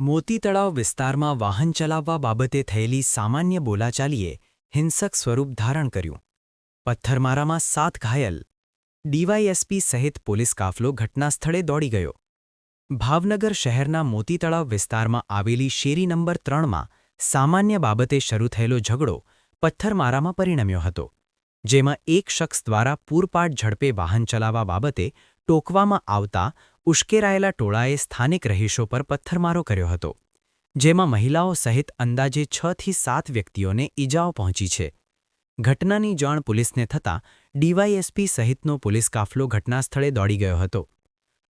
મોતી તળાવ વિસ્તારમાં વાહન ચલાવવા બાબતે થયેલી સામાન્ય બોલાચાલીએ હિંસક સ્વરૂપ ધારણ કર્યું. પથ્થરમારામાં 7 ઘાયલ. ડીવાયએસપી સહિત પોલીસ કાફલો ઘટનાસ્થળે દોડી ગયો. ભાવનગર શહેરના મોતી તળાવ વિસ્તારમાં આવેલી શેરી નંબર 3માં સામાન્ય બાબતે શરૂ થયેલો ઝઘડો પથ્થરમારામાં પરિણમ્યો હતો, જેમાં એક શખ્સ દ્વારા પૂરપાટ ઝડપે વાહન ચલાવવા બાબતે ટોકવામાં આવતા ઉશ્કેરાયેલા ટોળાએ સ્થાનિક રહીશો પર પથ્થરમારો કર્યો હતો, જેમાં મહિલાઓ સહિત અંદાજે 6 થી 7 વ્યક્તિઓને ઈજાઓ પહોંચી છે. ઘટનાની જાણ પોલીસને થતાં ડીવાયએસપી સહિતનો પોલીસ કાફલો ઘટનાસ્થળે દોડી ગયો હતો.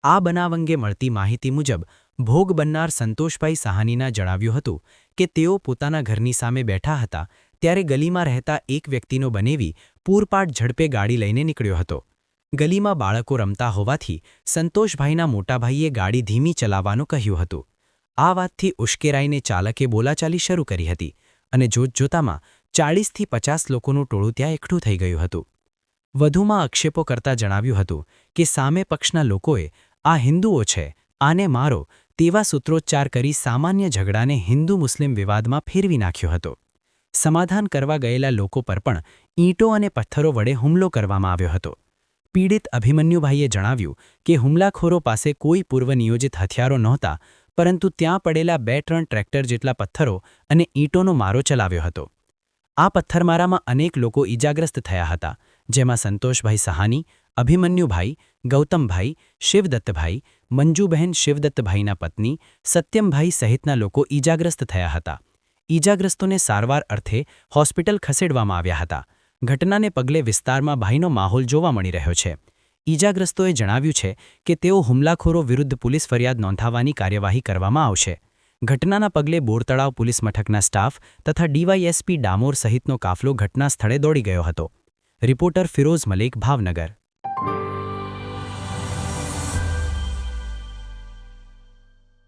આ બનાવ અંગે મળતી માહિતી મુજબ ભોગ બનનાર સંતોષભાઈ સાહાનીના જણાવ્યું હતું કે તેઓ પોતાના ઘરની સામે બેઠા હતા ત્યારે ગલીમાં રહેતા એક વ્યક્તિનો બનેવી પૂરપાટ ઝડપે ગાડી લઈને નીકળ્યો હતો. ગલીમાં બાળકો રમતા હોવાથી સંતોષભાઈના મોટાભાઈએ ગાડી ધીમી ચલાવવાનું કહ્યું હતું. આ વાતથી ઉશ્કેરાઈને ચાલકે બોલાચાલી શરૂ કરી હતી અને જોતજોતામાં 40 થી 50 લોકોનું ટોળું ત્યાં એકઠું થઈ ગયું હતું. વધુમાં આક્ષેપો કરતા જણાવ્યું હતું કે સામે પક્ષના લોકોએ આ હિન્દુઓ છે, આને મારો તેવા સૂત્રોચ્ચાર કરી સામાન્ય ઝઘડાને હિન્દુ મુસ્લિમ વિવાદમાં ફેરવી નાખ્યો હતો. સમાધાન કરવા ગયેલા લોકો પર પણ ઈંટો અને પથ્થરો વડે હુમલો કરવામાં આવ્યો હતો. પીડિત અભિમન્યુભાઈએ જણાવ્યું કે હુમલાખોરો પાસે કોઈ પૂર્વનિયોજિત હથિયારો નહોતા, પરંતુ ત્યાં પડેલા 2-3 ટ્રેક્ટર જેટલા પથ્થરો અને ઈંટોનો મારો ચલાવ્યો હતો. આ પથ્થરમારામાં અનેક લોકો ઈજાગ્રસ્ત થયા હતા, જેમાં સંતોષભાઈ સાહાની, અભિમન્યુભાઈ, ગૌતમભાઈ, શિવદત્તભાઈ, મંજુબહેન શિવદત્તભાઈના પત્ની, સત્યમભાઈ સહિતના લોકો ઈજાગ્રસ્ત થયા હતા. ઈજાગ્રસ્તોને સારવાર અર્થે હોસ્પિટલ ખસેડવામાં આવ્યા હતા. ઘટનાને પગલે વિસ્તારમાં ભયનો માહોલ જોવા મળી રહ્યો છે. ઈજાગ્રસ્તોએ જણાવ્યું છે કે તેઓ હુમલાખોરો વિરુદ્ધ પોલીસ ફરિયાદ નોંધાવવાની કાર્યવાહી કરવામાં આવશે. ઘટનાના પગલે બોરતળાવ પોલીસ મથકના સ્ટાફ તથા ડીવાયએસપી ડામોર સહિતનો કાફલો ઘટના સ્થળે દોડી ગયો હતો. રિપોર્ટર ફિરોઝ મલેક, ભાવનગર.